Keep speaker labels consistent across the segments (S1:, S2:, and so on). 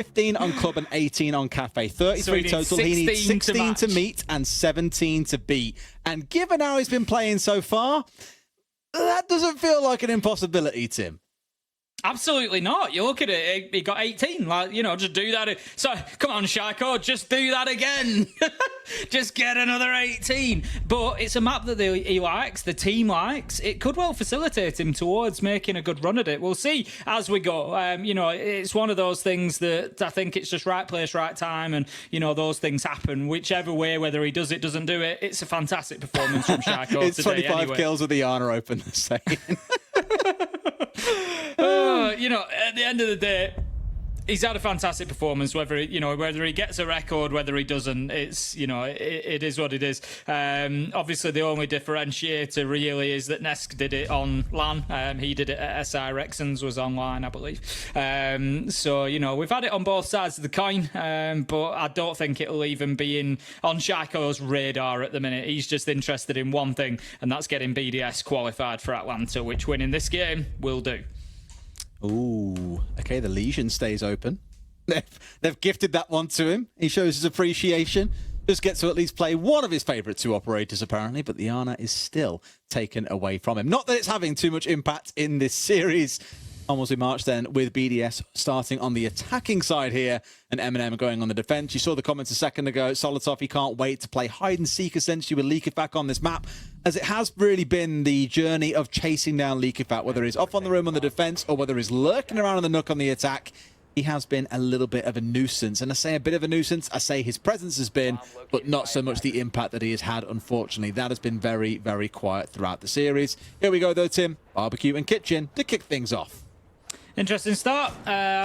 S1: 15 on club and 18 on cafe. 33 total. He needs 16 to meet and 17 to beat. And given how he's been playing so far, that doesn't feel like an impossibility, Tim.
S2: Absolutely not. You look at it, he got 18. Like, you know, just do that. So, come on, Shaiko, just do that again. Just get another 18. But it's a map that he likes, the team likes. It could well facilitate him towards making a good run at it. We'll see as we go. You know, it's one of those things that I think it's just right place, right time. And, you know, those things happen. Whichever way, whether he does it, doesn't do it, it's a fantastic performance from Shaiko
S1: It's
S2: today.
S1: 25
S2: anyway.
S1: kills with the Yana Open, the same.
S2: You know, at the end of the day, he's had a fantastic performance. Whether he gets a record, whether he doesn't, it's, you know, it is what it is. Obviously, the only differentiator really is that Nesk did it on LAN. He did it at SI. Rexons was online, I believe. So, you know, we've had it on both sides of the coin, but I don't think it'll even be on Shaiko's radar at the minute. He's just interested in one thing, and that's getting BDS qualified for Atlanta, which winning this game will do.
S1: Ooh, okay, the Legion stays open. They've gifted that one to him. He shows his appreciation. Just gets to at least play one of his favourite two operators, apparently, but the Ana is still taken away from him. Not that it's having too much impact in this series. Onwards we march then with BDS starting on the attacking side here and MNM going on the defense. You saw the comments a second ago. Solitov, he can't wait to play hide and seek essentially with Leakifat on this map, as it has really been the journey of chasing down Leakifat, whether he's off on the room on the defense or whether he's lurking around on the nook on the attack. He has been a little bit of a nuisance. And I say a bit of a nuisance, I say his presence has been, but not so much the impact that he has had, unfortunately. That has been very, very quiet throughout the series. Here we go, though, Tim. Barbecue and Kitchen to kick things off.
S2: Interesting start.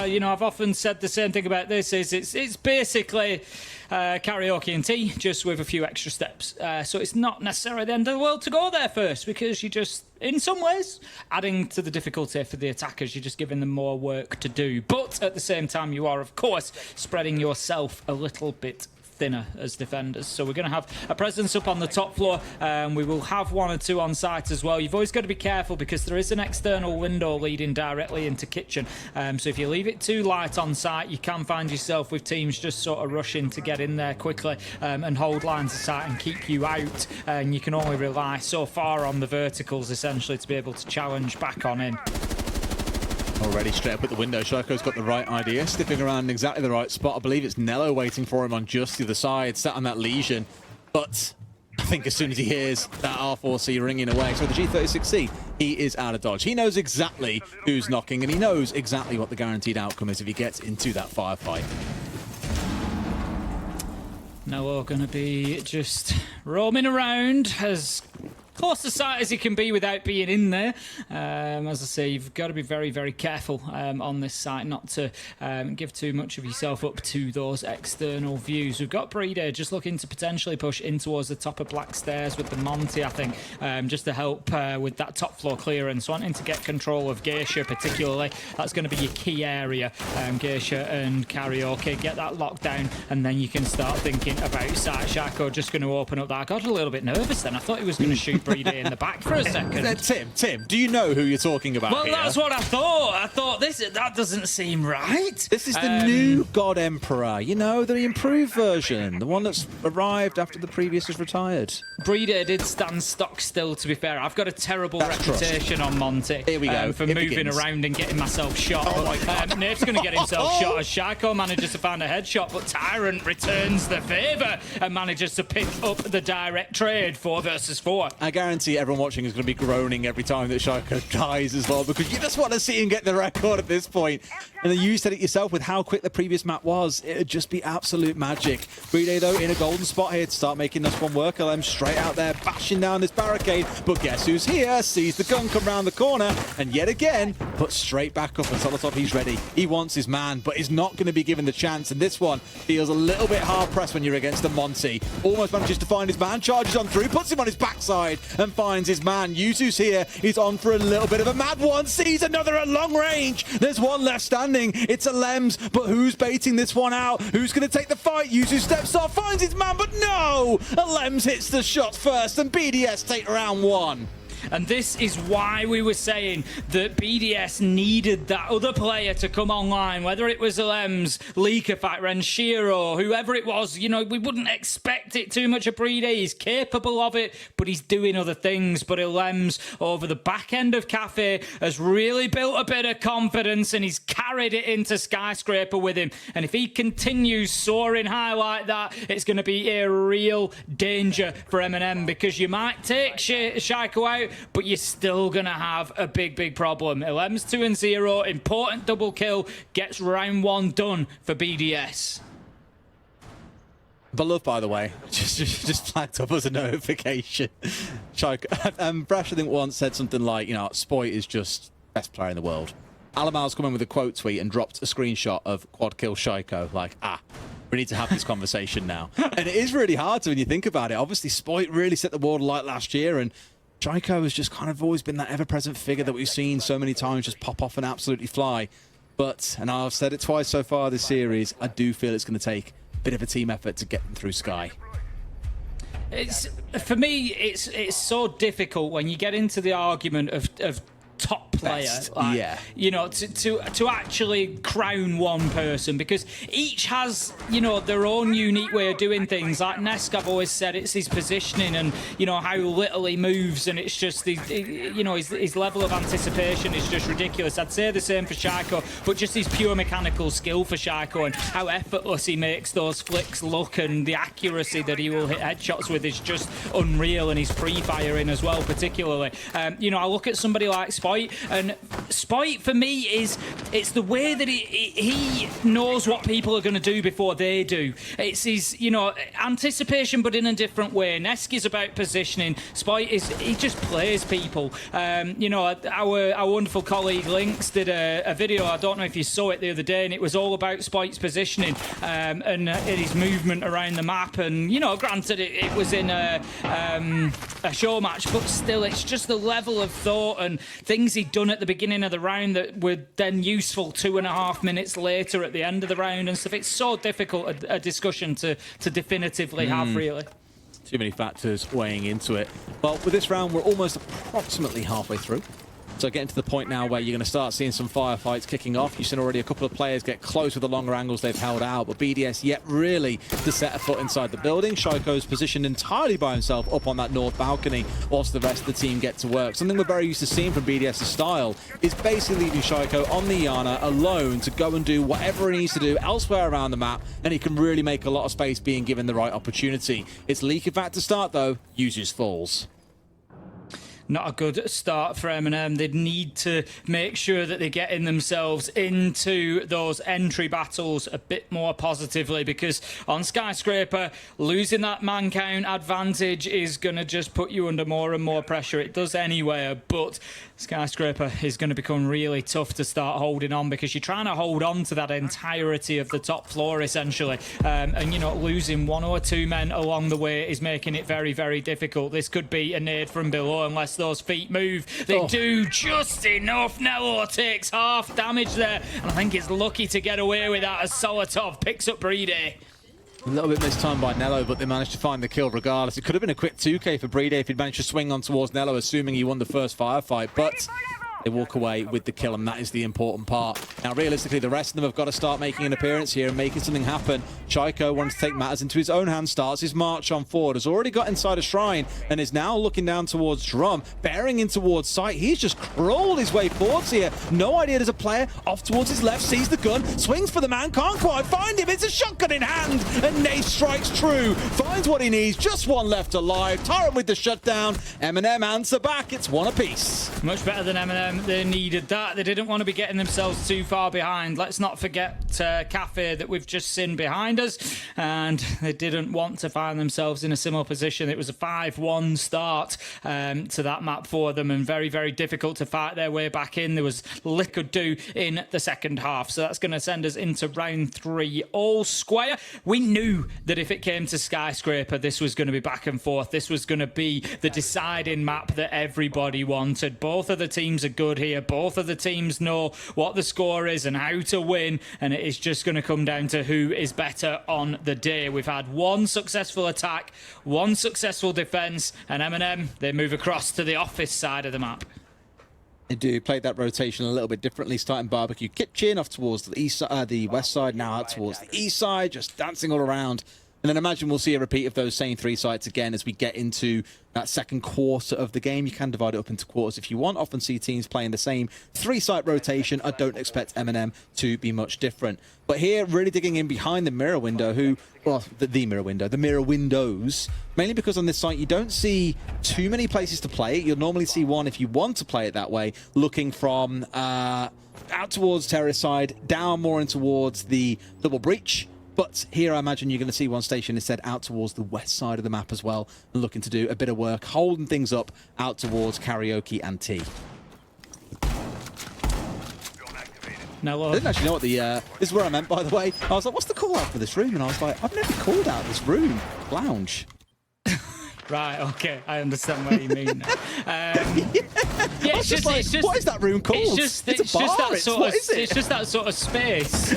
S2: You know, I've often said the same thing about this. It's basically karaoke and tea, just with a few extra steps. So it's not necessarily the end of the world to go there first, because you just, in some ways, adding to the difficulty for the attackers. You're just giving them more work to do. But at the same time, you are, of course, spreading yourself a little bit thinner as defenders. So we're going to have a presence up on the top floor. We will have one or two on site as well. You've always got to be careful because there is an external window leading directly into kitchen. So if you leave it too light on site, you can find yourself with teams just sort of rushing to get in there quickly and hold lines of sight and keep you out. And you can only rely so far on the verticals essentially to be able to challenge back on in.
S1: Already straight up at the window. Shaiko's got the right idea, sniffing around in exactly the right spot. I believe it's Nello waiting for him on just the other side, sat on that Legion. But I think as soon as he hears that R4C ringing away, so the G36C, he is out of dodge. He knows exactly who's knocking, and he knows exactly what the guaranteed outcome is if he gets into that firefight.
S2: Nello going to be just roaming around as close to sight as he can be without being in there. As I say, you've got to be very, very careful on this site not to give too much of yourself up to those external views. We've got Breeder just looking to potentially push in towards the top of Black Stairs with the Monty, I think, just to help with that top floor clearance. Wanting to get control of Geisha particularly. That's going to be your key area, Geisha and Karaoke. Get that locked down and then you can start thinking about site. Shaiko just going to open up that. I got a little bit nervous then. I thought he was going to shoot Breeder in the back for a second.
S1: Tim, do you know who you're talking about here?
S2: Well, that's what I thought. I thought that doesn't seem right.
S1: This is the new God Emperor, you know, the improved version, the one that's arrived after the previous was retired.
S2: Breeder did stand stock still, to be fair. I've got a terrible reputation on Monty.
S1: Here we go.
S2: For moving around and getting myself shot.
S1: Oh my God.
S2: Naif's going to get himself shot as Shaiko manages to find a headshot, but Tyrant returns the favour and manages to pick up the direct trade 4 versus 4.
S1: I guarantee everyone watching is going to be groaning every time that Shaiko dies as well, because you just want to see him get the record at this point. And then you said it yourself with how quick the previous map was. It would just be absolute magic. Breeder, though, in a golden spot here to start making this one work. LM straight out there, bashing down this barricade. But guess who's here? Sees the gun come round the corner, and yet again, put straight back up. And Solitov, he's ready. He wants his man, but is not going to be given the chance. And this one feels a little bit hard-pressed when you're against the Monty. Almost manages to find his man, charges on through, puts him on his backside, and finds his man. Yuzu's here. He's on for a little bit of a mad one. Sees another at long range. There's one left standing. It's a Lems, but who's baiting this one out? Who's going to take the fight? Yuzu steps off, finds his man, but no! A Lems hits the shot first, and BDS take round 1.
S2: And this is why we were saying that BDS needed that other player to come online, whether it was Lems, Leakerfat, Renshiro, whoever it was. You know, we wouldn't expect it too much of Brede. He's capable of it, but he's doing other things. But Lems, over the back end of Cafe, has really built a bit of confidence, and he's carried it into Skyscraper with him. And if he continues soaring high like that, it's going to be a real danger for MNM, because you might take Shaiko out, but you're still going to have a big problem. Lems 2-0, important double kill, gets round 1 done for BDS.
S1: But love, by the way, just flagged up as a notification. Brash, I think, once said something like, you know, Spoit is just best player in the world. Alamal's come in with a quote tweet and dropped a screenshot of quad kill Shaiko. Like, we need to have this conversation now. And it is really hard to, when you think about it. Obviously, Spoit really set the world alight last year, and Shaiko has just kind of always been that ever-present figure that we've seen so many times just pop off and absolutely fly. But, and I've said it twice so far this series, I do feel it's going to take a bit of a team effort to get them through Sky.
S2: It's, for me, it's so difficult when you get into the argument of top player, like,
S1: yeah,
S2: you know, to actually crown one person, because each has, you know, their own unique way of doing things. Like Nesk, I've always said, it's his positioning and, you know, how little he moves, and it's just the, you know, his level of anticipation is just ridiculous. I'd say the same for Shaiko, but just his pure mechanical skill for Shaiko and how effortless he makes those flicks look, and the accuracy that he will hit headshots with is just unreal, and his free firing as well, particularly. You know, I look at somebody like Spoit, and Spoit for me it's the way that he knows what people are going to do before they do. It's his, you know, anticipation, but in a different way. Nesk is about positioning. Spoit he just plays people. You know, our wonderful colleague Lynx did a video, I don't know if you saw it the other day, and it was all about Spoit's positioning and his movement around the map. And, you know, granted it was in a show match, but still, it's just the level of thought and things he'd done at the beginning of the round that were then useful 2.5 minutes later at the end of the round and stuff. It's so difficult a discussion to definitively have, really.
S1: Too many factors weighing into it. Well, with this round, we're almost approximately halfway through. So getting to the point now where you're going to start seeing some firefights kicking off. You've seen already a couple of players get close with the longer angles they've held out, but BDS yet really to set a foot inside the building. Shaiko's positioned entirely by himself up on that north balcony whilst the rest of the team get to work. Something we're very used to seeing from BDS's style is basically leaving Shaiko on the Iana alone to go and do whatever he needs to do elsewhere around the map, and he can really make a lot of space being given the right opportunity. It's Leakerfat to start though, uses falls.
S2: Not a good start for MNM. They'd need to make sure that they're getting themselves into those entry battles a bit more positively, because on Skyscraper, losing that man count advantage is going to just put you under more and more pressure. It does anywhere, but Skyscraper is going to become really tough to start holding on, because you're trying to hold on to that entirety of the top floor, essentially. And, you know, losing 1 or 2 men along the way is making it very, very difficult. This could be a nade from below unless those feet move. They do just enough. Nello takes half damage there, and I think he's lucky to get away with that as Solotov picks up Brede.
S1: A little bit mistimed by Nello, but they managed to find the kill regardless. It could have been a quick 2k for Brede if he'd managed to swing on towards Nello, assuming he won the first firefight, but they walk away with the kill, and that is the important part. Now, realistically, the rest of them have got to start making an appearance here and making something happen. Shaiko wants to take matters into his own hands, starts his march on forward, has already got inside a shrine, and is now looking down towards Drum, bearing in towards sight. He's just crawled his way forwards here. No idea there's a player. Off towards his left, sees the gun, swings for the man, can't quite find him. It's a shotgun in hand, and Nace strikes true. Finds what he needs, just one left alive. Tyrant with the shutdown. MNM answer back. It's one apiece.
S2: Much better than MNM. They needed that. They didn't want to be getting themselves too far behind. Let's not forget Cafe that we've just seen behind us, and they didn't want to find themselves in a similar position. It was a 5-1 start to that map for them, and very, very difficult to fight their way back in. There was little could do in the second half, so that's going to send us into round 3 all square. We knew that if it came to Skyscraper, this was going to be back and forth. This was going to be the deciding map that everybody wanted. Both of the teams are good good here. Both of the teams know what the score is and how to win, and it is just going to come down to who is better on the day. We've had one successful attack, one successful defense, and MNM, they move across to the office side of the map.
S1: They do play that rotation a little bit differently, starting Barbecue Kitchen off towards the east, the west side, now out towards the east side, just dancing all around. And then imagine we'll see a repeat of those same 3 sites again as we get into that second quarter of the game. You can divide it up into quarters if you want. Often see teams playing the same 3-site rotation. I don't expect MNM to be much different. But here, really digging in behind the mirror window, the mirror window, the mirror windows, mainly because on this site you don't see too many places to play it. You'll normally see one, if you want to play it that way, looking from out towards terrace side, down more in towards the double breach. But here I imagine you're going to see one station instead out towards the west side of the map as well, and looking to do a bit of work, holding things up out towards Karaoke and T.
S2: No,
S1: I didn't actually know what the... this is where I meant, by the way. I was like, what's the call out for this room? And I was like, I've never called out this room. Lounge.
S2: Right, okay, I understand what you mean now. Yeah, it's just,
S1: what is that room called?
S2: It's just that sort of space.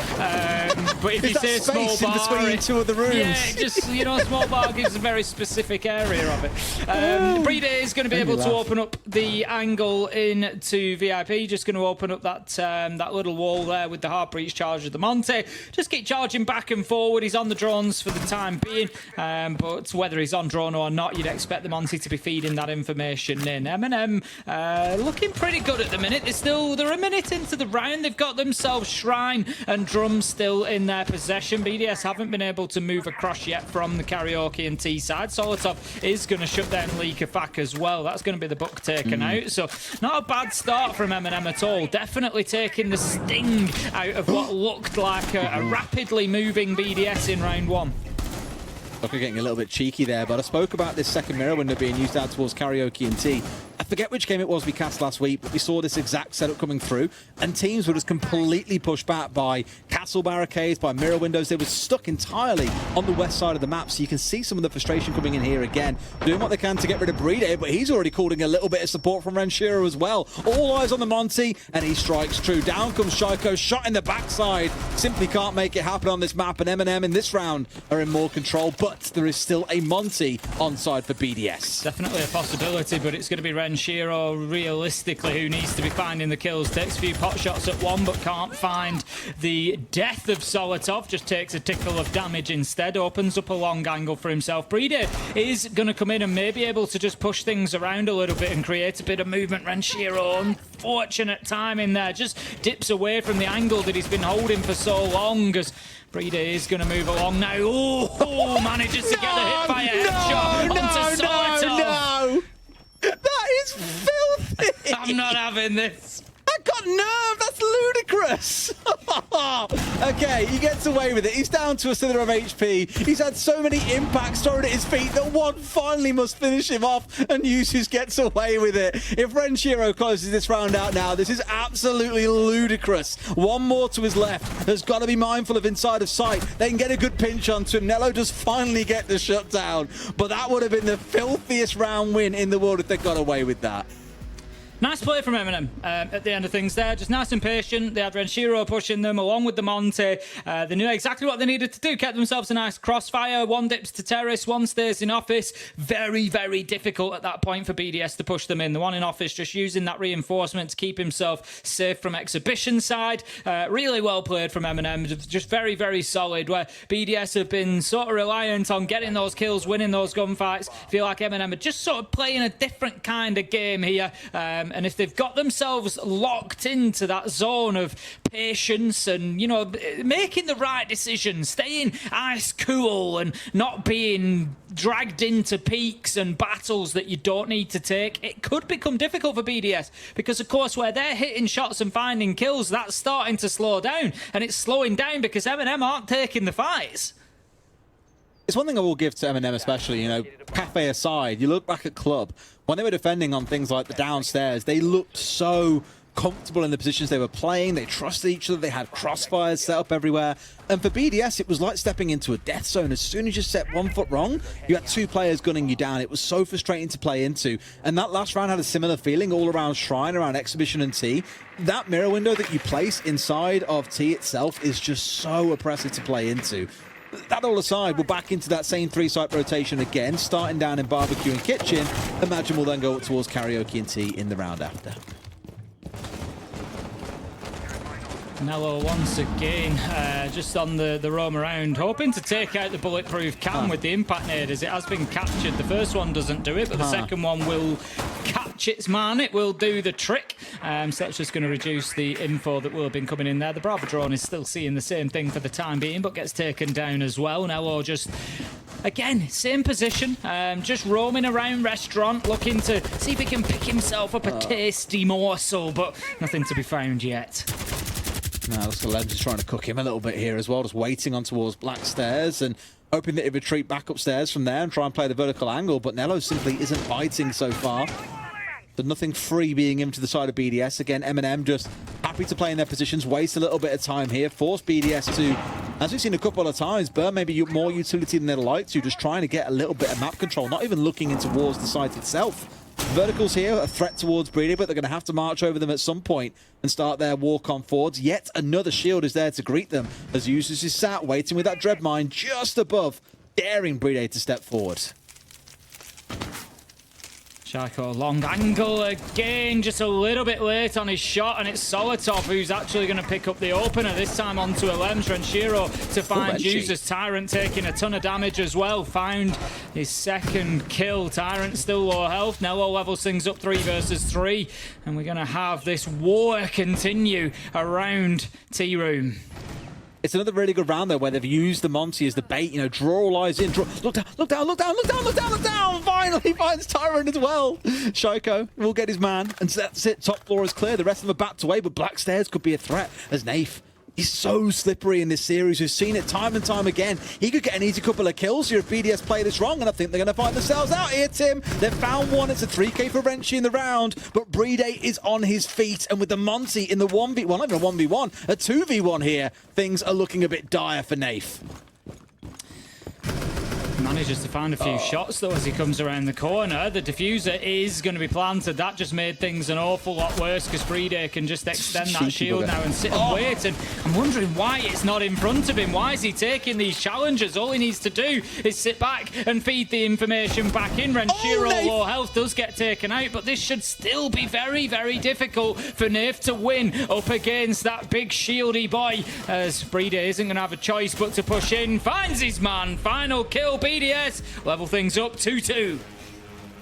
S2: But if you say small bar,
S1: in between 2 of the rooms.
S2: Yeah, just small bar gives a very specific area of it. BDS is going to be able to open up the angle into VIP. Just going to open up that that little wall there with the hard breach charge of the Monte. Just keep charging back and forward. He's on the drones for the time being, but whether he's on drone or not, you'd expect the Monty to be feeding that information in. MNM looking pretty good at the minute. They're a minute into the round. They've got themselves Shrine and Drum still in their possession. BDS haven't been able to move across yet from the Karaoke and T side. Solotov is going to shut down Leaker Fak as well. That's going to be the book taken out. So not a bad start from MNM at all. Definitely taking the sting out of what looked like a rapidly moving BDS in round 1.
S1: Looking getting a little bit cheeky there, but I spoke about this second mirror window being used out towards Karaoke and T. I forget which game it was we cast last week, but we saw this exact setup coming through, and teams were just completely pushed back by castle barricades, by mirror windows. They were stuck entirely on the west side of the map, so you can see some of the frustration coming in here again, doing what they can to get rid of Brede, but he's already calling a little bit of support from Renshiro as well. All eyes on the Monty, and he strikes true. Down comes Shaiko, shot in the backside. Simply can't make it happen on this map, and MNM in this round are in more control, but there is still a Monty on side for BDS.
S2: Definitely a possibility, but it's going to be Renshiro, realistically, who needs to be finding the kills. Takes a few pot shots at one, but can't find the death of Solotov. Just takes a tickle of damage instead. Opens up a long angle for himself. Brede is going to come in and may be able to just push things around a little bit and create a bit of movement. Renshiro, unfortunate timing there. Just dips away from the angle that he's been holding for so long, as Brede is going to move along now. Oh, manages to get the hit by a headshot onto Solotov.
S1: No! That is filthy!
S2: I'm not having this.
S1: That got nerve! That's ludicrous! Okay, he gets away with it. He's down to a slither of HP. He's had so many impacts thrown at his feet that one finally must finish him off, and Usus gets away with it. If Renshiro closes this round out now, this is absolutely ludicrous. One more to his left. Has got to be mindful of inside of sight. They can get a good pinch onto him. Nello does finally get the shutdown, but that would have been the filthiest round win in the world if they got away with that.
S2: Nice play from MNM at the end of things there. Just nice and patient. They had Renshiro pushing them along with the Monte. They knew exactly what they needed to do. Kept themselves a nice crossfire. One dips to terrace, one stays in office. Very, very difficult at that point for BDS to push them in. The one in office just using that reinforcement to keep himself safe from exhibition side. Really well played from MNM. Just very, very solid. Where BDS have been sort of reliant on getting those kills, winning those gunfights. Feel like MNM are just sort of playing a different kind of game here. And if they've got themselves locked into that zone of patience and, you know, making the right decisions, staying ice cool and not being dragged into peaks and battles that you don't need to take, it could become difficult for BDS, because of course where they're hitting shots and finding kills, that's starting to slow down, and it's slowing down because MNM aren't taking the fights.
S1: It's one thing I will give to MNM especially, you know, Cafe aside, you look back at Club, when they were defending on things like the downstairs, they looked so comfortable in the positions they were playing. They trusted each other. They had crossfires set up everywhere. And for BDS, it was like stepping into a death zone. As soon as you set 1 foot wrong, you had 2 players gunning you down. It was so frustrating to play into. And that last round had a similar feeling all around Shrine, around Exhibition and T. That mirror window that you place inside of T itself is just so oppressive to play into. That all aside, we're back into that same 3-site rotation again, starting down in Barbecue and Kitchen. Imagine we'll then go up towards Karaoke and Tea in the round after.
S2: Nello once again, just on the roam around, hoping to take out the bulletproof cam with the impact nade as it has been captured. The first one doesn't do it, but the second one will catch its man. It will do the trick. So that's just going to reduce the info that will have been coming in there. The Bravo drone is still seeing the same thing for the time being, but gets taken down as well. Nello just... Again, same position, just roaming around restaurant, looking to see if he can pick himself up a tasty morsel, but nothing to be found yet.
S1: Now, looks like Lems is trying to cook him a little bit here as well, just waiting on towards Black Stairs and hoping that he'd retreat back upstairs from there and try and play the vertical angle, but Nello simply isn't biting so far. So nothing free being him to the side of BDS. Again, MNM just happy to play in their positions, waste a little bit of time here, force BDS to, as we've seen a couple of times, burn maybe more utility than they'd like to, just trying to get a little bit of map control, not even looking in towards the site itself. Verticals here, a threat towards Breeder, but they're going to have to march over them at some point and start their walk on forwards. Yet another shield is there to greet them as Usus is sat waiting with that dread mine just above, daring Breeder to step forward.
S2: Shaiko, long angle again, just a little bit late on his shot, and it's Solotov who's actually going to pick up the opener, this time onto Alems. Renshiro to find users. Tyrant taking a ton of damage as well, found his second kill. Tyrant still low health. Nello levels things up 3 versus 3, and we're going to have this war continue around Tea Room.
S1: It's another really good round there where they've used the Monty as the bait, you know, draw all eyes in, draw, look down, look down, look down, look down, look down, look down, finally finds Tyrant as well. Shaiko will get his man, and that's it, top floor is clear, the rest of them are backed away, but Black Stairs could be a threat as Naif. He's so slippery in this series. We've seen it time and time again. He could get an easy couple of kills here if BDS play this wrong, and I think they're going to find themselves out here, Tim. They've found one. It's a 3k for Renshi in the round, but Brede is on his feet, and with the Monty in the 1v1, not even a 1v1, a 2v1 here, things are looking a bit dire for Naif.
S2: Manages to find a few shots though as he comes around the corner. The diffuser is going to be planted. That just made things an awful lot worse because Brede can just extend that shield now and sit and wait. And I'm wondering why it's not in front of him. Why is he taking these challenges? All he needs to do is sit back and feed the information back in. Renshiro, low health, does get taken out, but this should still be very, very difficult for Naif to win up against that big shieldy boy, as Brede isn't going to have a choice but to push in. Finds his man. Final kill. BDS level things up 2-2.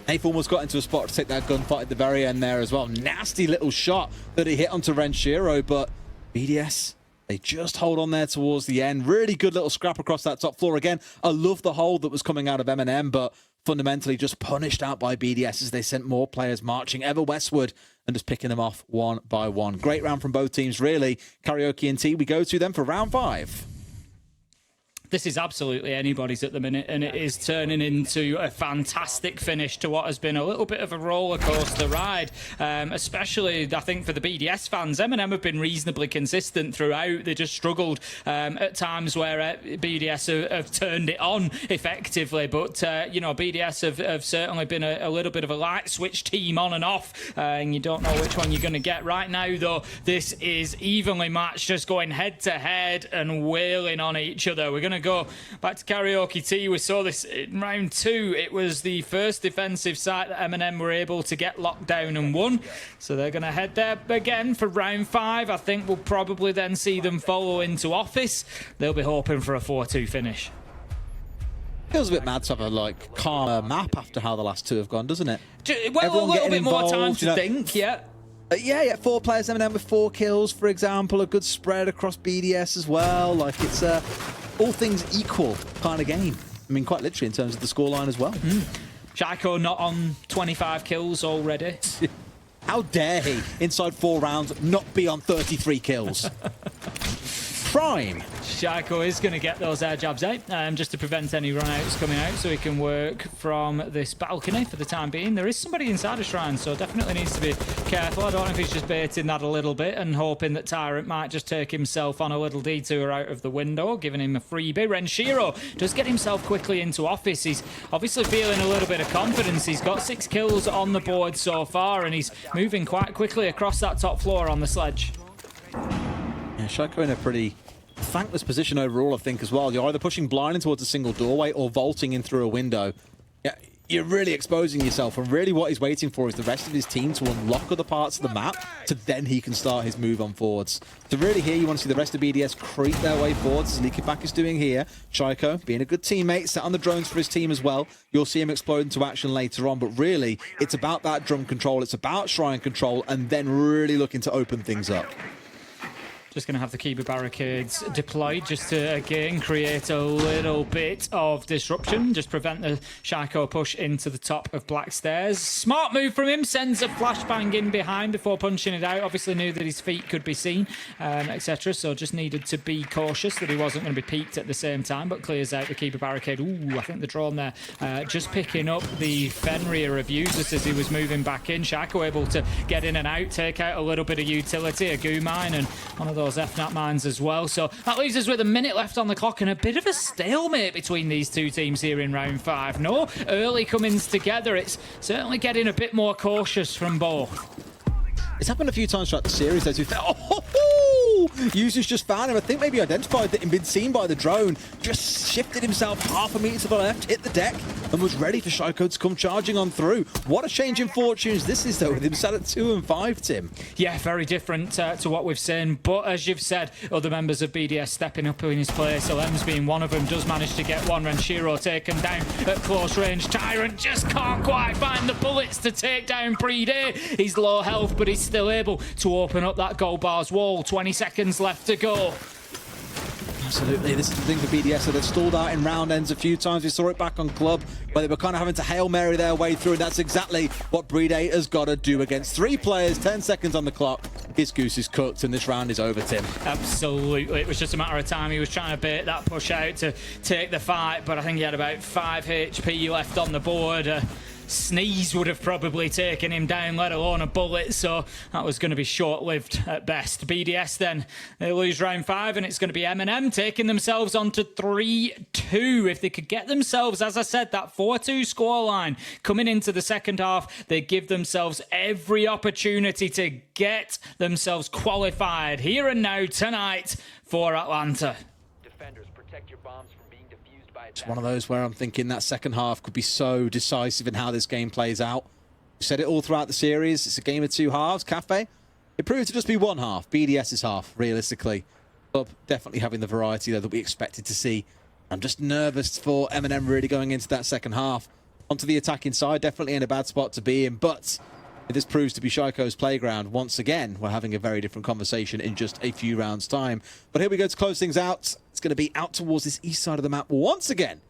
S1: Naif almost got into a spot to take that gunfight at the very end there as well. Nasty little shot that he hit onto Renshiro, but BDS, they just hold on there towards the end. Really good little scrap across that top floor. Again, I love the hold that was coming out of MNM, but fundamentally just punished out by BDS as they sent more players marching ever westward and just picking them off one by one. Great round from both teams, really. Karaoke and T, we go to them for round 5.
S2: This is absolutely anybody's at the minute, and it is turning into a fantastic finish to what has been a little bit of a roller coaster ride, especially I think for the BDS fans. MNM have been reasonably consistent throughout. They just struggled at times where BDS have turned it on effectively, but you know, BDS have certainly been a little bit of a light switch team on and off, and you don't know which one you're going to get. Right now though, this is evenly matched, just going head to head and wailing on each other. We're going to go back to Karaoke Tea. We saw this in round 2. It was the first defensive site that MNM were able to get locked down and won. So they're going to head there again for round 5. I think we'll probably then see them follow into office. They'll be hoping for a 4-2 finish.
S1: Feels a bit mad to have a like calmer map after how the last 2 have gone, doesn't it?
S2: Well,
S1: Everyone
S2: a little bit
S1: involved,
S2: more time to think, yeah.
S1: Yeah, 4 players, MNM with 4 kills, for example. A good spread across BDS as well. Like, it's all things equal kind of game. I mean, quite literally in terms of the scoreline as well.
S2: Shaiko not on 25 kills already.
S1: How dare he, inside 4 rounds, not be on 33 kills? Prime
S2: Shaiko is going to get those air jabs out just to prevent any run-outs coming out, so he can work from this balcony for the time being. There is somebody inside a shrine, so definitely needs to be careful. I don't know if he's just baiting that a little bit and hoping that Tyrant might just take himself on a little detour out of the window, giving him a freebie. Renshiro does get himself quickly into office. He's obviously feeling a little bit of confidence. He's got 6 kills on the board so far, and he's moving quite quickly across that top floor on the sledge.
S1: Yeah, Shaiko in a pretty thankless position overall, I think, as well. You're either pushing blind in towards a single doorway or vaulting in through a window. Yeah, you're really exposing yourself, and really what he's waiting for is the rest of his team to unlock other parts of the map, to then he can start his move on forwards. So really here you want to see the rest of BDS creep their way forwards, as Leakyback is doing here. Shaiko being a good teammate, set on the drones for his team as well. You'll see him explode into action later on, but really it's about that drum control, it's about shrine control, and then really looking to open things up.
S2: Just going to have the Kiba barricades deployed just to, again, create a little bit of disruption. Just prevent the Shaiko push into the top of Black Stairs. Smart move from him. Sends a flashbang in behind before punching it out. Obviously knew that his feet could be seen, etc. So just needed to be cautious that he wasn't going to be peeked at the same time, but clears out the Kiba barricade. Ooh, I think the drone there just picking up the Fenrir of users as he was moving back in. Shaiko able to get in and out, take out a little bit of utility, a goo mine, and one of those FNAT mines as well. So that leaves us with a minute left on the clock and a bit of a stalemate between these two teams here in round 5. No early comings together. It's certainly getting a bit more cautious from both.
S1: It's happened a few times throughout the series. Those who users just found him. I think maybe identified that he'd been seen by the drone, just shifted himself half a meter to the left, hit the deck, and was ready for Shaiko to come charging on through. What a change in fortunes this is, though, with him sat at 2 and 5, Tim.
S2: Yeah, very different to what we've seen. But as you've said, other members of BDS stepping up in his place. Lems being one of them, does manage to get one. Renshiro taken down at close range. Tyrant just can't quite find the bullets to take down BDS. He's low health, but he's still able to open up that gold bars wall. 20 seconds left to go.
S1: Absolutely, this is the thing for BDS, so they've stalled out in round ends a few times. We saw it back on Club, where they were kind of having to Hail Mary their way through, and that's exactly what BDS has got to do against 3 players, 10 seconds on the clock. His goose is cooked, and this round is over, Tim.
S2: Absolutely, it was just a matter of time. He was trying to bait that push out to take the fight, but I think he had about 5 HP left on the board. Sneeze would have probably taken him down, let alone a bullet, so that was going to be short-lived at best. BDS then, they lose round 5, and it's going to be MNM taking themselves on to 3-2. If they could get themselves, as I said, that 4-2 scoreline coming into the second half, they give themselves every opportunity to get themselves qualified here and now tonight for Atlanta.
S3: Defenders, protect your bombs from being defused by
S1: It's one of those where I'm thinking that second half could be so decisive in how this game plays out. We said it all throughout the series. It's a game of 2 halves. Cafe, it proved to just be 1 half. BDS's half, realistically. Club definitely having the variety there that we expected to see. I'm just nervous for MNM really going into that second half. Onto the attacking side, definitely in a bad spot to be in, but if this proves to be Shaiko's playground, once again, we're having a very different conversation in just a few rounds' time. But here we go to close things out. It's going to be out towards this east side of the map once again.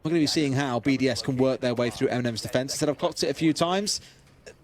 S1: We're going to be seeing how BDS can work their way through MNM's defense. Instead, I've clocked it a few times.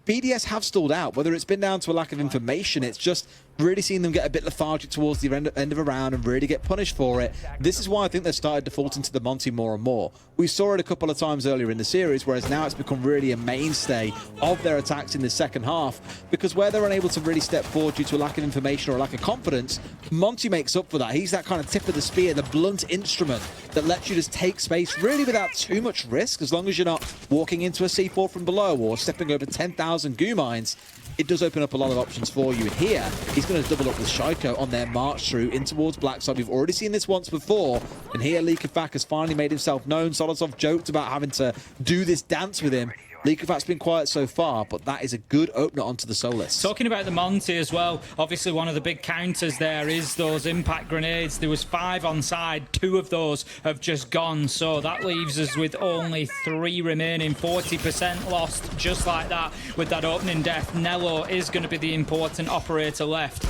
S1: BDS have stalled out. Whether it's been down to a lack of information, it's just really seen them get a bit lethargic towards the end of a round and really get punished for it. This is why I think they've started defaulting to the Monty more and more. We saw it a couple of times earlier in the series, whereas now it's become really a mainstay of their attacks in the second half, because where they're unable to really step forward due to a lack of information or a lack of confidence, Monty makes up for that. He's that kind of tip of the spear, the blunt instrument that lets you just take space really without too much risk, as long as you're not walking into a C4 from below or stepping over 10,000 goo mines. It does open up a lot of options for you. And here, he's going to double up with Shaiko on their march through in towards Blackside. We've already seen this once before. And here, Leakafak has finally made himself known. Solosov joked about having to do this dance with him. Leakafak's been quiet so far, but that is a good opener onto the Solus.
S2: Talking about the Monty as well, obviously one of the big counters there is those impact grenades. There was 5 on side, 2 of those have just gone, so that leaves us with only 3 remaining, 40% lost just like that with that opening death. Nello is going to be the important operator left.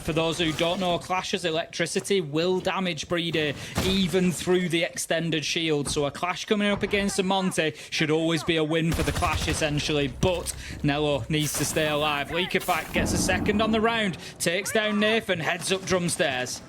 S2: For those who don't know, Clash's electricity will damage Breeder even through the extended shield, so a Clash coming up against a Monty should always be a win for the Clash essentially, but Nello needs to stay alive. Leakafak gets a second on the round, takes down Nathan, heads up drum stairs.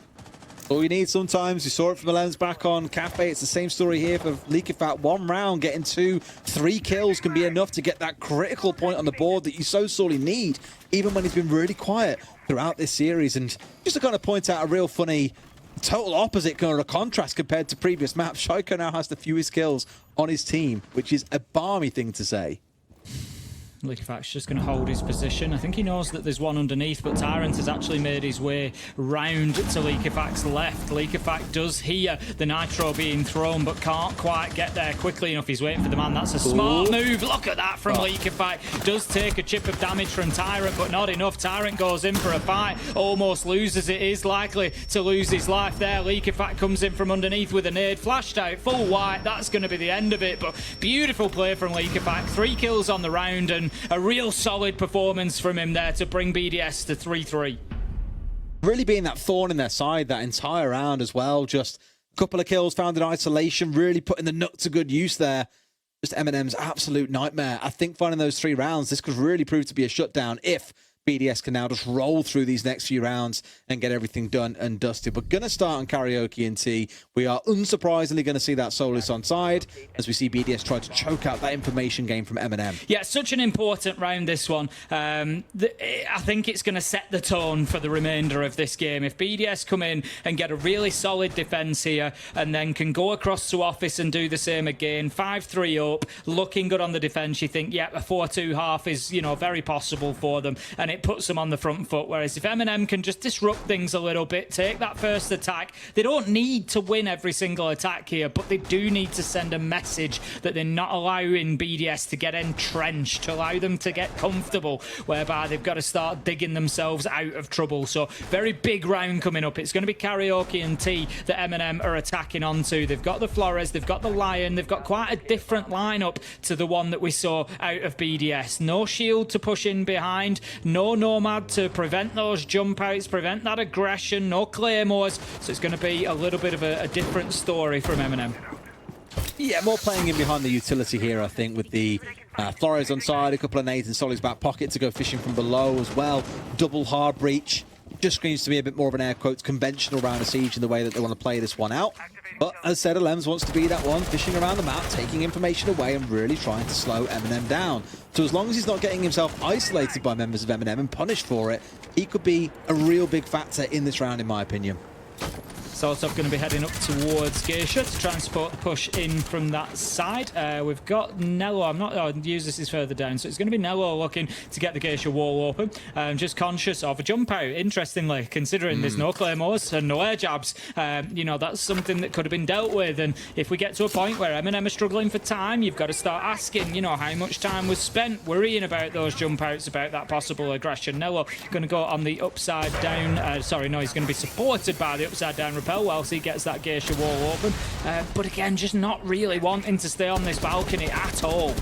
S1: All you need sometimes. You saw it from the lens back on Cafe. It's the same story here for Leakifat. 1 round, getting 2, 3 kills can be enough to get that critical point on the board that you so sorely need, even when he's been really quiet throughout this series. And just to kind of point out a real funny total opposite kind of contrast compared to previous maps, Shaiko now has the fewest kills on his team, which is a balmy thing to say.
S2: Leakifac's just going to hold his position. I think he knows that there's one underneath, but Tyrant has actually made his way round to Leakifac's left. Leakifac does hear the nitro being thrown, but can't quite get there quickly enough. He's waiting for the man. That's a smart move. Look at that from Leakifac. Does take a chip of damage from Tyrant, but not enough. Tyrant goes in for a fight, almost loses it. Is likely to lose his life there. Leakifac comes in from underneath with a nade, flashed out, full white. That's going to be the end of it, but beautiful play from Leakifac. 3 kills on the round, and a real solid performance from him there to bring BDS to 3-3.
S1: Really being that thorn in their side that entire round as well. Just a couple of kills found in isolation, really putting the nut to good use there. Just MNM's absolute nightmare. I think finding those 3 rounds, this could really prove to be a shutdown if BDS can now just roll through these next few rounds and get everything done and dusted. We're going to start on Karaoke and T. We are unsurprisingly going to see that Solus on side as we see BDS try to choke out that information game from MNM.
S2: Yeah, such an important round, this one. I think it's going to set the tone for the remainder of this game. If BDS come in and get a really solid defense here and then can go across to office and do the same again, 5-3 up, looking good on the defense, you think, yeah, a 4-2 half is, you know, very possible for them, and it puts them on the front foot. Whereas if MNM can just disrupt things a little bit, take that first attack, they don't need to win every single attack here, but they do need to send a message that they're not allowing BDS to get entrenched, to allow them to get comfortable, whereby they've got to start digging themselves out of trouble. So very big round coming up. It's going to be Karaoke and T that MNM are attacking onto. They've got the Flores, they've got the Lion, they've got quite a different lineup to the one that we saw out of BDS. No shield to push in behind, no Nomad to prevent those jump outs, prevent that aggression, no claymores. So it's going to be a little bit of a different story from MNM.
S1: Yeah, more playing in behind the utility here, I think, with the Flores on side, a couple of nades in Solly's back pocket to go fishing from below as well. Double hard breach. Just seems to be a bit more of an air quotes conventional round of siege in the way that they want to play this one out. But as said, Alems wants to be that one, fishing around the map, taking information away and really trying to slow MNM down. So as long as he's not getting himself isolated by members of MNM and punished for it, he could be a real big factor in this round, in my opinion.
S2: Solotov going to be heading up towards Geisha to try and support the push in from that side. We've got Nello. This is further down, so it's going to be Nello looking to get the Geisha wall open. Just conscious of a jump out, interestingly, considering there's no claymores and no air jabs. You know, that's something that could have been dealt with. And if we get to a point where MNM are struggling for time, you've got to start asking, you know, how much time was spent worrying about those jump outs, about that possible aggression. Nello going to go on the upside down. He's going to be supported by the upside down repel whilst he gets that Geisha wall open. But again, just not really wanting to stay on this balcony at all.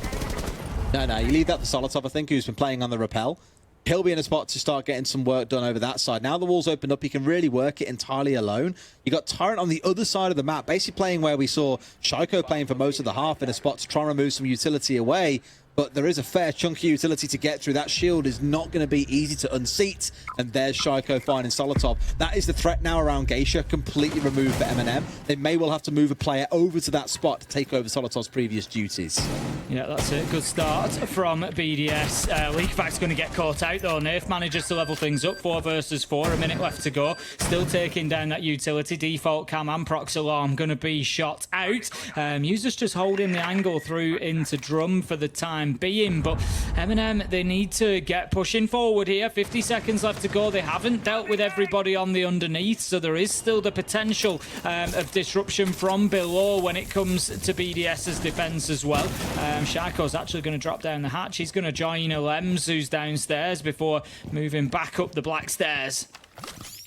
S1: No, you leave that for Solotov, I think, who's been playing on the rappel. He'll be in a spot to start getting some work done over that side. Now the wall's opened up, he can really work it entirely alone. You got Tyrant on the other side of the map, basically playing where we saw Shaiko playing for most of the half, in a spot to try and remove some utility away. But there is a fair chunk of utility to get through. That shield is not going to be easy to unseat. And there's Shaiko finding Solotov. That is the threat now around Geisha, completely removed for MNM. They may well have to move a player over to that spot to take over Solotov's previous duties.
S2: Yeah, that's a good start from BDS. Leakback's going to get caught out though. Nath manages to level things up, 4 versus 4, a minute left to go. Still taking down that utility. Default cam and prox alarm going to be shot out. Users just holding the angle through into drum for the time being, but MNM, they need to get pushing forward here. 50 seconds left to go. They haven't dealt with everybody on the underneath, so there is still the potential of disruption from below when it comes to BDS's defense as well. Shaiko's actually going to drop down the hatch. He's going to join Alems, who's downstairs, before moving back up the black stairs.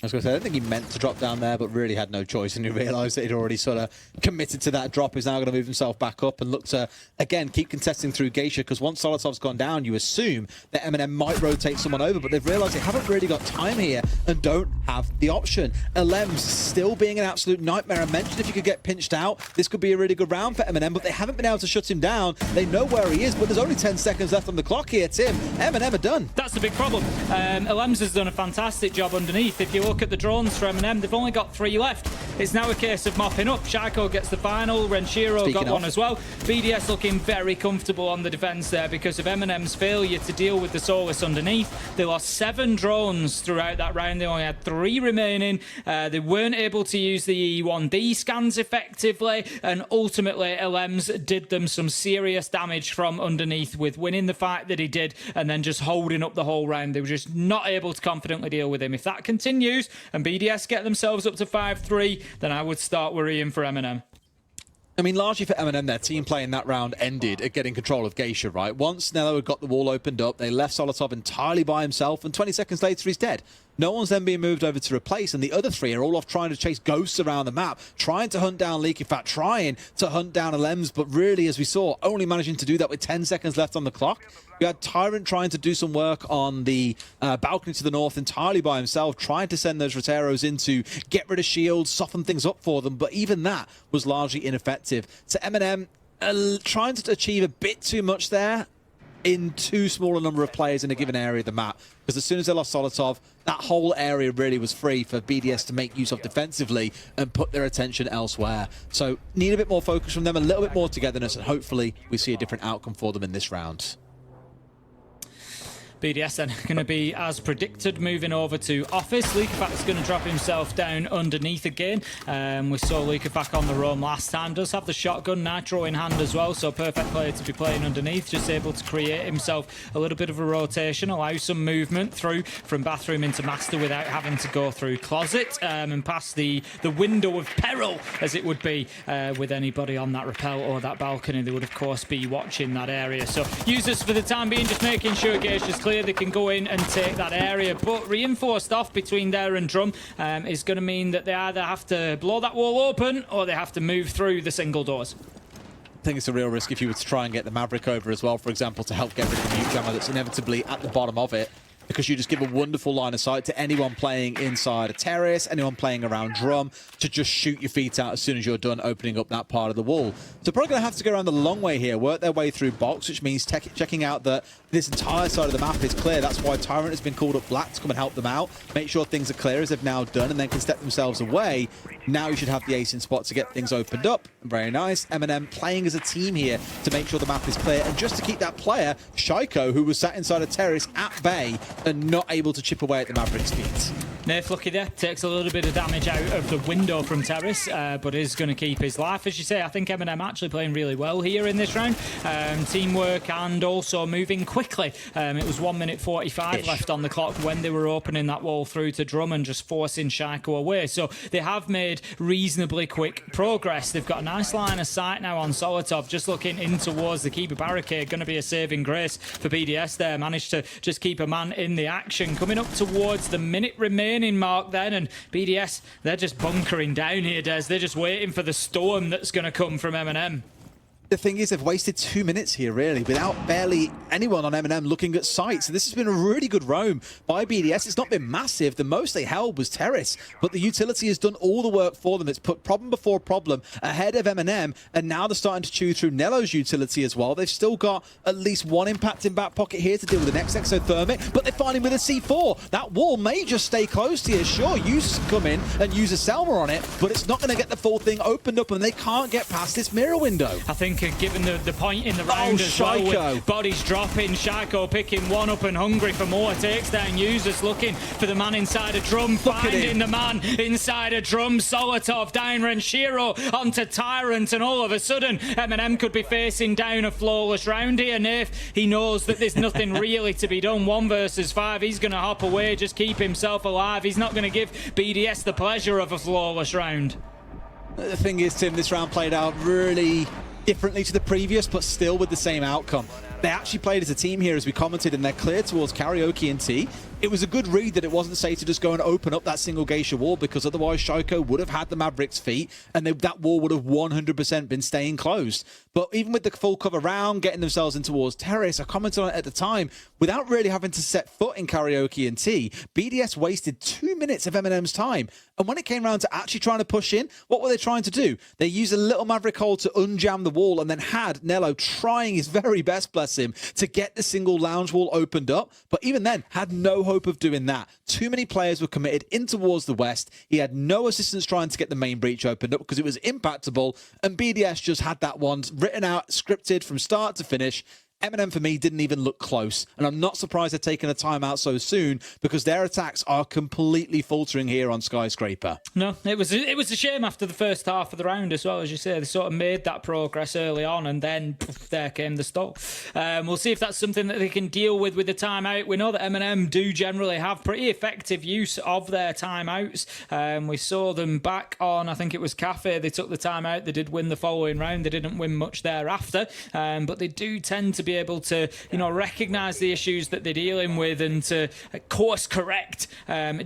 S1: I was going to say, I don't think he meant to drop down there, but really had no choice, and he realised that he'd already sort of committed to that drop. He's now going to move himself back up and look to, again, keep contesting through Geisha, because once Solotov's gone down, you assume that MNM might rotate someone over, but they've realised they haven't really got time here and don't have the option. Alems still being an absolute nightmare. I mentioned if you could get pinched out, this could be a really good round for MNM, but they haven't been able to shut him down. They know where he is, but there's only 10 seconds left on the clock here, Tim. MNM are done.
S2: That's the big problem. Alems has done a fantastic job underneath. If you look look at the drones for M&M. They've only got 3 left. It's now a case of mopping up. Shaiko gets the final. Renshiro got one as well. BDS looking very comfortable on the defense there because of M&M's failure to deal with the Solus underneath. They lost 7 drones throughout that round. They only had 3 remaining. They weren't able to use the E1D scans effectively, and ultimately LMs did them some serious damage from underneath with winning the fight that he did and then just holding up the whole round. They were just not able to confidently deal with him. If that continues and BDS get themselves up to 5-3, then I would start worrying for M&M.
S1: I mean, largely for M&M, their team play in that round ended at getting control of Geisha, right? Once Nello had got the wall opened up, they left Solotov entirely by himself, and 20 seconds later, he's dead. No one's then being moved over to replace, and the other 3 are all off trying to chase ghosts around the map, trying to hunt down Leak, in fact, trying to hunt down LMs, but really, as we saw, only managing to do that with 10 seconds left on the clock. We had Tyrant trying to do some work on the balcony to the north entirely by himself, trying to send those Roteros in to get rid of shields, soften things up for them, but even that was largely ineffective. To M&M, trying to achieve a bit too much there in too small a number of players in a given area of the map, because as soon as they lost Solotov, that whole area really was free for BDS to make use of defensively and put their attention elsewhere. So need a bit more focus from them, a little bit more togetherness, and hopefully we see a different outcome for them in this round.
S2: BDS then going to be as predicted, moving over to Office. Lukafak is going to drop himself down underneath again. We saw Lukafak on the roam last time. Does have the shotgun Nitro in hand as well, so perfect player to be playing underneath. Just able to create himself a little bit of a rotation, allow some movement through from bathroom into master without having to go through closet and past the window of peril, as it would be with anybody on that rappel or that balcony. They would of course be watching that area. So users for the time being just making sure Gage is clear. They can go in and take that area, but reinforced off between there and Drum is going to mean that they either have to blow that wall open or they have to move through the single doors.
S1: I think it's a real risk if you were to try and get the Maverick over as well, for example, to help get rid of the mute jammer that's inevitably at the bottom of it, because you just give a wonderful line of sight to anyone playing inside a terrace, anyone playing around Drum, to just shoot your feet out as soon as you're done opening up that part of the wall. So probably going to have to go around the long way here, work their way through box, which means checking out that this entire side of the map is clear. That's why Tyrant has been called up black to come and help them out, make sure things are clear as they've now done, and then can step themselves away. Now you should have the ace in spot to get things opened up. Very nice. M&M playing as a team here to make sure the map is clear, and just to keep that player, Shaiko, who was sat inside a terrace at bay and not able to chip away at the Maverick's feet.
S2: Nerf lucky there, takes a little bit of damage out of the window from Terrace, but is going to keep his life. As you say, I think M&M actually playing really well here in this round. Teamwork and also moving quickly. It was 1 minute 45 left on the clock when they were opening that wall through to Drum and just forcing Shaiko away. So they have made reasonably quick progress. They've got a nice line of sight now on Solotov, just looking in towards the keeper barricade. Going to be a saving grace for BDS there. Managed to just keep a man in the action. Coming up towards the minute remaining mark then, and BDS, they're just bunkering down here, Des. They're just waiting for the storm that's going to come from M&M.
S1: The thing is, they've wasted 2 minutes here, really, without barely anyone on M&M looking at sight. So this has been a really good roam by BDS. It's not been massive. The most they held was Terrace, but the utility has done all the work for them. It's put problem before problem ahead of M&M, and now they're starting to chew through Nello's utility as well. They've still got at least one impact in back pocket here to deal with the next exothermic, but they're fighting with a C4. That wall may just stay closed here. Sure, users can come in and use a Selma on it, but it's not going to get the full thing opened up, and they can't get past this mirror window.
S2: I think given the point in the round as well, with bodies dropping, Shaiko picking one up and hungry for more, takes down users, looking for the man inside a Drum, finding the man inside a Drum. Solotov down, Renshiro onto Tyrant, and all of a sudden M&M could be facing down a flawless round here. Nerf, he knows that there's nothing really to be done. 1 versus 5, he's going to hop away, just keep himself alive. He's not going to give BDS the pleasure of a flawless round.
S1: The thing is, Tim, this round played out really differently to the previous, but still with the same outcome. They actually played as a team here, as we commented, and they're clear towards Karaoke and T. It was a good read that it wasn't safe to just go and open up that single geisha wall, because otherwise Shaiko would have had the Maverick's feet, and that wall would have 100% been staying closed. But even with the full cover round, getting themselves in towards Terrace, I commented on it at the time, without really having to set foot in Karaoke and T, BDS wasted 2 minutes of M&M's time. And when it came around to actually trying to push in, what were they trying to do? They used a little Maverick hole to unjam the wall, and then had Nello trying his very best, bless bypass him to get the single lounge wall opened up. But even then, had no hope of doing that. Too many players were committed in towards the west. He had no assistance trying to get the main breach opened up because it was impactable. And BDS just had that one written out, scripted from start to finish. MNM for me didn't even look close, and I'm not surprised they're taking a timeout so soon because their attacks are completely faltering here on Skyscraper.
S2: No, it was a shame after the first half of the round as well, as you say. They sort of made that progress early on, and then poof, there came the stall. We'll see if that's something that they can deal with the timeout. We know that MNM do generally have pretty effective use of their timeouts. We saw them back on, I think it was Cafe. They took the timeout. They did win the following round. They didn't win much thereafter, but they do tend to be able to, recognise the issues that they're dealing with and to course correct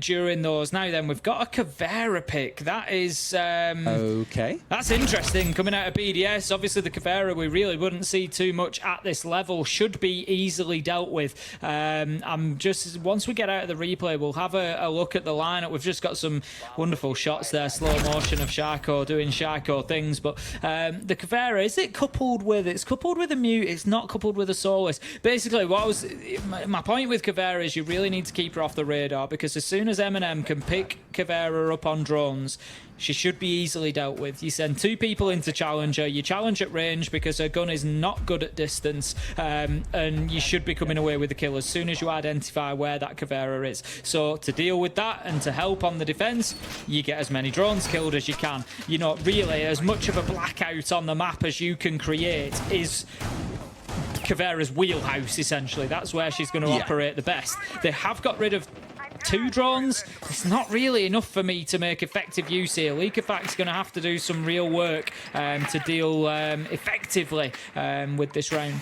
S2: during those. Now then, we've got a Caveira pick. That is
S1: okay.
S2: That's interesting coming out of BDS. Obviously, the Caveira we really wouldn't see too much at this level. Should be easily dealt with. I'm just once we get out of the replay, we'll have a look at the lineup. We've just got some wonderful shots there, slow motion of Shaiko doing Shaiko things. But the Caveira, is it coupled with? It's coupled with a mute. It's not coupled with a soloist. Basically, my point with Caveira is you really need to keep her off the radar, because as soon as MNM can pick Caveira up on drones, she should be easily dealt with. You send two people into Challenger, you challenge at range because her gun is not good at distance, and you should be coming away with the kill as soon as you identify where that Caveira is. So to deal with that and to help on the defense, you get as many drones killed as you can. Really as much of a blackout on the map as you can create is Caveira's wheelhouse, essentially. That's where she's going to operate the best. They have got rid of 2 drones. It's not really enough for me to make effective use here. Leakafac's going to have to do some real work to deal effectively with this round.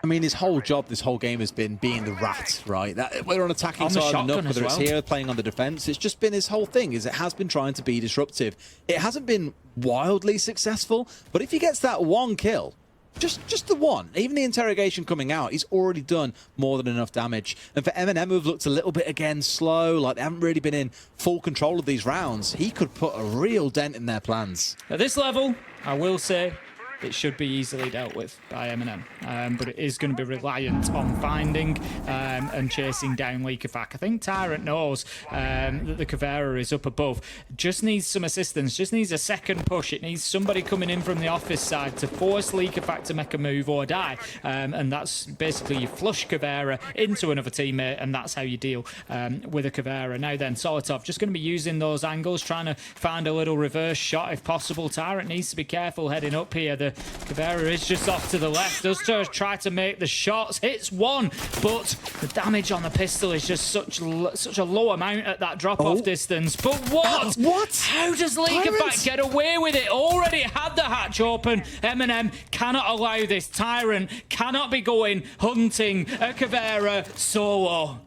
S1: I mean, his whole job, this whole game has been being the rat, right? Whether on attacking side or not, whether it's here playing on the defense, it's just been his whole thing. It has been trying to be disruptive. It hasn't been wildly successful, but if he gets that one kill, just the one, even the interrogation coming out, he's already done more than enough damage. And for MNM, who've looked a little bit again slow, like they haven't really been in full control of these rounds, he could put a real dent in their plans.
S2: At this level, I will say it should be easily dealt with by MNM, but it is going to be reliant on finding and chasing down Leakafac. I think Tyrant knows that the Caveira is up above. Just needs some assistance, just needs a second push. It needs somebody coming in from the office side to force Leakafac to make a move or die, and that's basically you flush Caveira into another teammate, and that's how you deal with a Caveira. Now then, Solitov just going to be using those angles, trying to find a little reverse shot if possible. Tyrant needs to be careful heading up here. The Caveira is just off to the left, does try to make the shots, hits one, but the damage on the pistol is just such a low amount at that drop-off distance. But what? How does Leakafac get away with it? Already had the hatch open. MNM cannot allow this. Tyrant cannot be going hunting a Caveira solo.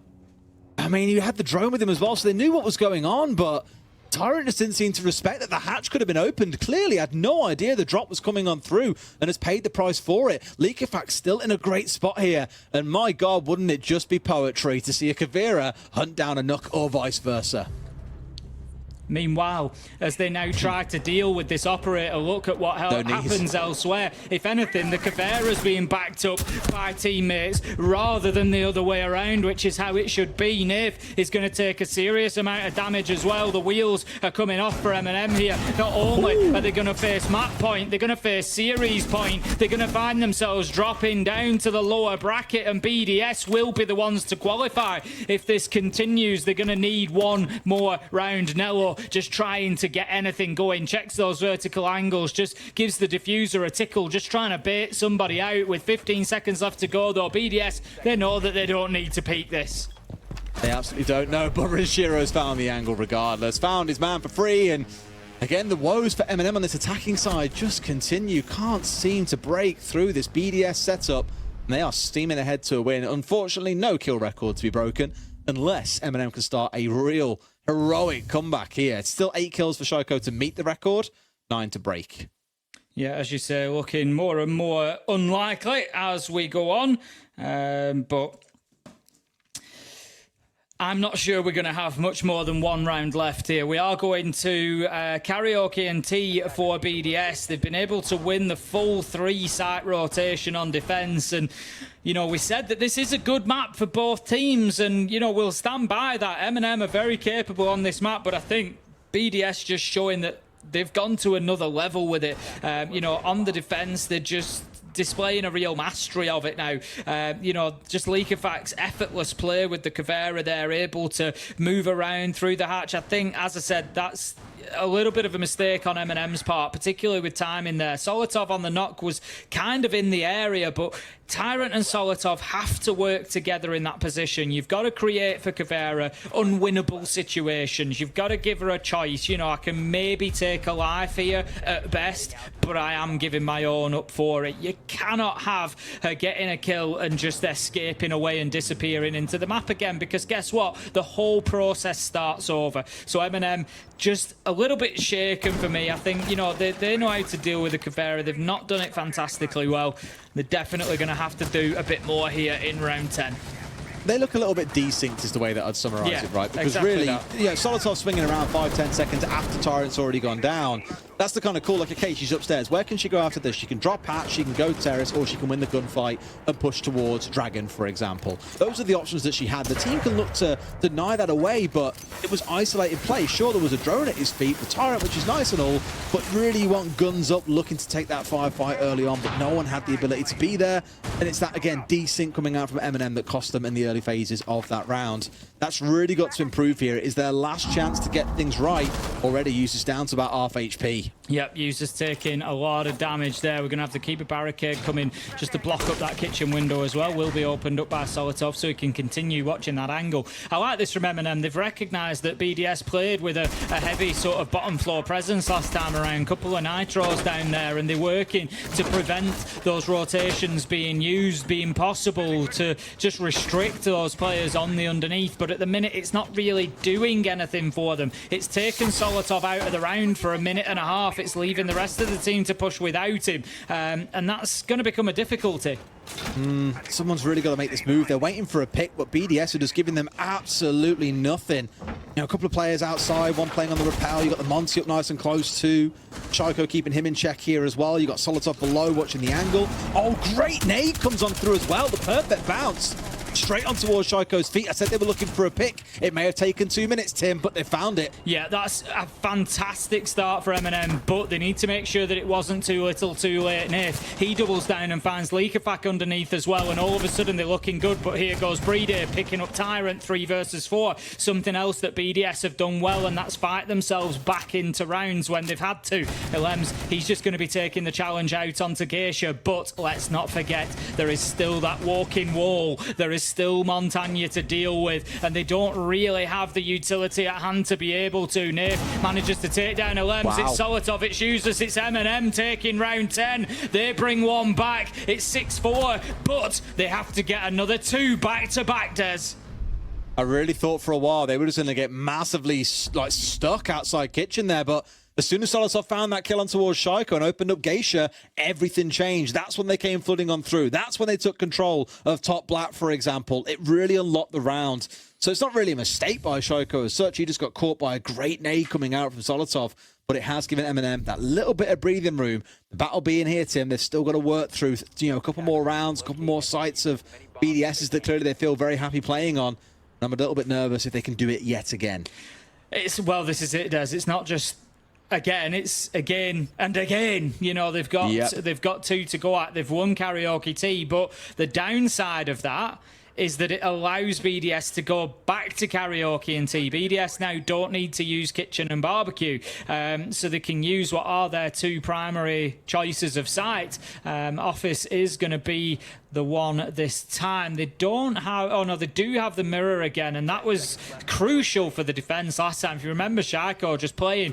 S1: I mean, you had the drone with him as well, so they knew what was going on, but Tyrant just didn't seem to respect that the hatch could have been opened. Clearly had no idea the drop was coming on through and has paid the price for it. Leakafac's still in a great spot here. And my God, wouldn't it just be poetry to see a Caveira hunt down a Nook or vice versa?
S2: Meanwhile, as they now try to deal with this operator, look at what happens elsewhere. If anything, the Caveira's being backed up by teammates rather than the other way around, which is how it should be. Nave is going to take a serious amount of damage as well. The wheels are coming off for MNM here. Not only are they going to face map point, they're going to face series point. They're going to find themselves dropping down to the lower bracket, and BDS will be the ones to qualify. If this continues, they're going to need one more round. Nello just trying to get anything going, checks those vertical angles, just gives the diffuser a tickle, just trying to bait somebody out with 15 seconds left to go though. BDS, they know that they don't need to peek this.
S1: They absolutely don't know, but Rishiro's found the angle regardless, found his man for free, and again, the woes for MNM on this attacking side just continue, can't seem to break through this BDS setup, and they are steaming ahead to a win. Unfortunately, no kill record to be broken, unless MNM can start a real heroic comeback here. It's still 8 kills for Shaiko to meet the record, 9 to break.
S2: Yeah, as you say, looking more and more unlikely as we go on. But I'm not sure we're going to have much more than one round left here. We are going to Karaoke and T for BDS. They've been able to win the full 3-site rotation on defense, and you know, we said that this is a good map for both teams, and you know, we'll stand by that. MNM are very capable on this map, but I think BDS just showing that they've gone to another level with it. You know, on the defense, they're just displaying a real mastery of it now. You know, just Leakafac's effortless play with the Caveira. They're able to move around through the hatch. I think, as I said, that's a little bit of a mistake on MNM's part, particularly with timing there. Solotov on the knock was kind of in the area, but Tyrant and Solotov have to work together in that position. You've got to create for Caveira unwinnable situations. You've got to give her a choice. You know, I can maybe take a life here at best, but I am giving my own up for it. You cannot have her getting a kill and just escaping away and disappearing into the map again, because guess what? The whole process starts over. So MNM just a little bit shaken for me. I think, you know, they know how to deal with the Caveira. They've not done it fantastically well. They're definitely going to have to do a bit more here in round 10.
S1: They look a little bit desynced is the way that I'd summarise it, right? Because
S2: exactly
S1: really,
S2: that.
S1: yeah, Solotov swinging around 5-10 seconds after Tyrant's already gone down. That's the kind of call, like, okay, she's upstairs. Where can she go after this? She can drop hatch, she can go terrace, or she can win the gunfight and push towards Dragon, for example. Those are the options that she had. The team can look to deny that away, but it was isolated play. Sure, there was a drone at his feet, the Tyrant, which is nice and all, but really you want guns up, looking to take that firefight early on, but no one had the ability to be there. And it's that, again, desync coming out from MNM that cost them in the early phases of that round. That's really got to improve here. It is their last chance to get things right. Already Users down to about half HP.
S2: Yep, Users taking a lot of damage there. We're going to have to keep a barricade coming just to block up that kitchen window as well. Will be opened up by Solotov so he can continue watching that angle. I like this from MNM. They've recognised that BDS played with a heavy sort of bottom floor presence last time around. Couple of nitros down there, and they're working to prevent those rotations being used, being possible to just restrict those players on the underneath. But at the minute, it's not really doing anything for them. It's taken Solotov out of the round for a minute and a half. It's leaving the rest of the team to push without him, and that's going to become a difficulty.
S1: Someone's really got to make this move. They're waiting for a pick, but BDS are just giving them absolutely nothing. You know, a couple of players outside, one playing on the rappel. You got the Monty up nice and close too. Shaiko keeping him in check here as well. You got Solotov below watching the angle. Oh, great nade comes on through as well. The perfect bounce. Straight on towards Shaiko's feet. I said they were looking for a pick. It may have taken 2 minutes, Tim, but they found it.
S2: Yeah, that's a fantastic start for MNM, but they need to make sure that it wasn't too little too late. Nath, he doubles down and finds Leakafac underneath as well, and all of a sudden they're looking good, but here goes Breeder picking up Tyrant 3 versus 4. Something else that BDS have done well, and that's fight themselves back into rounds when they've had to. Elems, he's just going to be taking the challenge out onto Geisha, but let's not forget, there is still that walking wall. There is still Montagne to deal with, and they don't really have the utility at hand to be able to. Nath manages to take down Elems.
S1: Wow.
S2: It's Solotov, it's Users, it's MNM taking round 10. They bring one back. It's 6-4, but they have to get another 2 back-to-back, Des.
S1: I really thought for a while they were just going to get massively stuck outside kitchen there, but as soon as Solotov found that kill on towards Shaiko and opened up Geisha, everything changed. That's when they came flooding on through. That's when they took control of top black, for example. It really unlocked the round. So it's not really a mistake by Shaiko as such. He just got caught by a great nade coming out from Solotov, but it has given MNM that little bit of breathing room. The battle being here, Tim, they've still got to work through, you know, a couple more rounds, a couple more sites of BDSs that clearly they feel very happy playing on. And I'm a little bit nervous if they can do it yet again.
S2: Well, this is it, Des. It's not just again, it's again and again. You know, they've got 2 to go at. They've won Karaoke T, but the downside of that is that it allows BDS to go back to Karaoke and T. BDS now don't need to use Kitchen and Barbecue, so they can use what are their 2 primary choices of site. Office is going to be the one this time. They don't have, oh no, they do have the mirror again, and that was crucial for the defense last time. If you remember, Shaiko just playing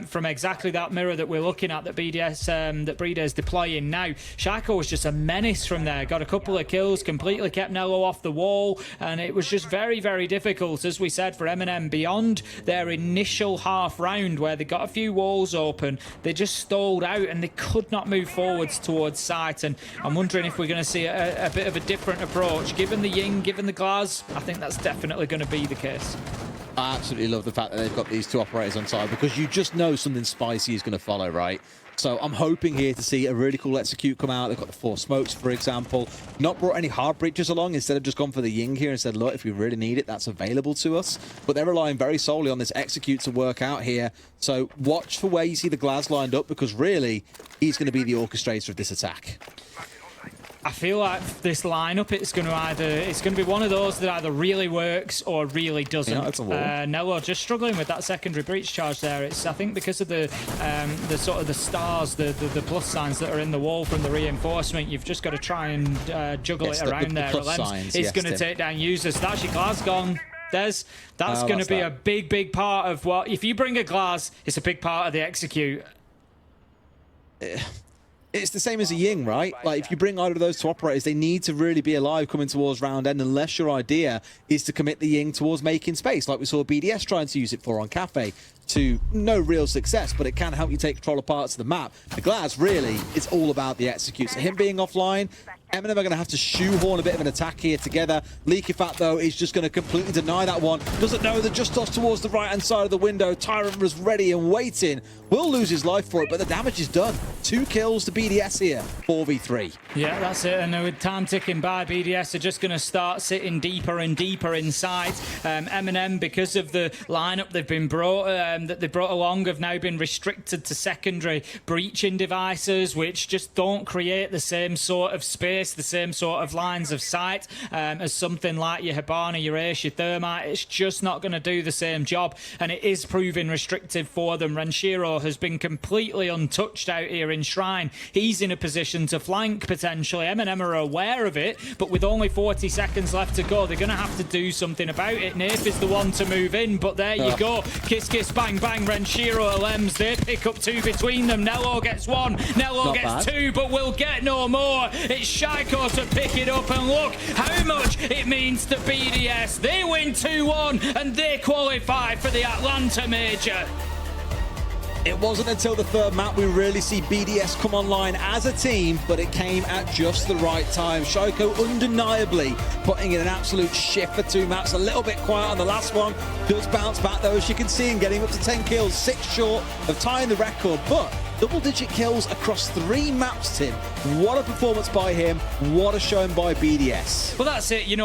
S2: from exactly that mirror that we're looking at, that BDS, that Breeder is deploying now. Shaiko was just a menace from there, got a couple of kills, completely kept Nello off the wall, and it was just very, very difficult, as we said, for MNM beyond their initial half round where they got a few walls open. They just stalled out and they could not move forwards towards site, and I'm wondering if we're going to see a bit of a different approach. Given the Ying, given the Glaz, I think that's definitely going to be the case.
S1: I absolutely love the fact that they've got these two operators on side because you just know something spicy is going to follow, right? So I'm hoping here to see a really cool execute come out. They've got the 4 smokes, for example. Not brought any hard breaches along. Instead of just gone for the Ying here and said, look, if we really need it, that's available to us. But they're relying very solely on this execute to work out here. So watch for where you see the Glaz lined up because really, he's going to be the orchestrator of this attack.
S2: I feel like this lineup, it's going to be one of those that either really works or really doesn't. Nello just struggling with that secondary breach charge there. It's, I think, because of the sort of the stars, the plus signs that are in the wall from the reinforcement. You've just got to try and juggle it around there. It's going to take down users. That's your Glaz gone. That's going to be a big part of what. If you bring a Glaz, it's a big part of the execute.
S1: It's the same as a Ying, right? Like, if you bring either of those two operators, they need to really be alive coming towards round end, unless your idea is to commit the Ying towards making space, like we saw BDS trying to use it for on Cafe, to no real success, but it can help you take control of parts of the map. The Glaz, really, it's all about the execute. So him being offline, MNM are going to have to shoehorn a bit of an attack here together. Leakyfat, though, is just going to completely deny that one. Doesn't know that just off towards the right-hand side of the window. Tyrant was ready and waiting. Will lose his life for it, but the damage is done. 2 kills to BDS here, 4v3.
S2: Yeah, that's it. And with time ticking by, BDS are just going to start sitting deeper and deeper inside. MNM, because of the lineup they've been brought, that they brought along, have now been restricted to secondary breaching devices, which just don't create the same sort of space, the same sort of lines of sight as something like your Hibana, your Ace, your Thermite. It's just not going to do the same job, and it is proving restrictive for them. Renshiro has been completely untouched out here in Shrine. He's in a position to flank potentially. MNM are aware of it, but with only 40 seconds left to go, they're going to have to do something about it. Naif is the one to move in, but there you go. Kiss, kiss, bang, bang. Renshiro, Alems, they pick up 2 between them. Nello gets 1. Nello gets 2, but will get no more. It's Shaiko to pick it up, and look how much it means to BDS. They win 2-1, and they qualify for the Atlanta Major.
S1: It wasn't until the 3rd map we really see BDS come online as a team, but it came at just the right time. Shaiko undeniably putting in an absolute shift for 2 maps. A little bit quiet on the last one. Does bounce back though, as you can see him getting up to 10 kills, 6 short of tying the record, but double-digit kills across 3 maps, Tim. What a performance by him. What a showing by BDS.
S2: Well, that's it. You know,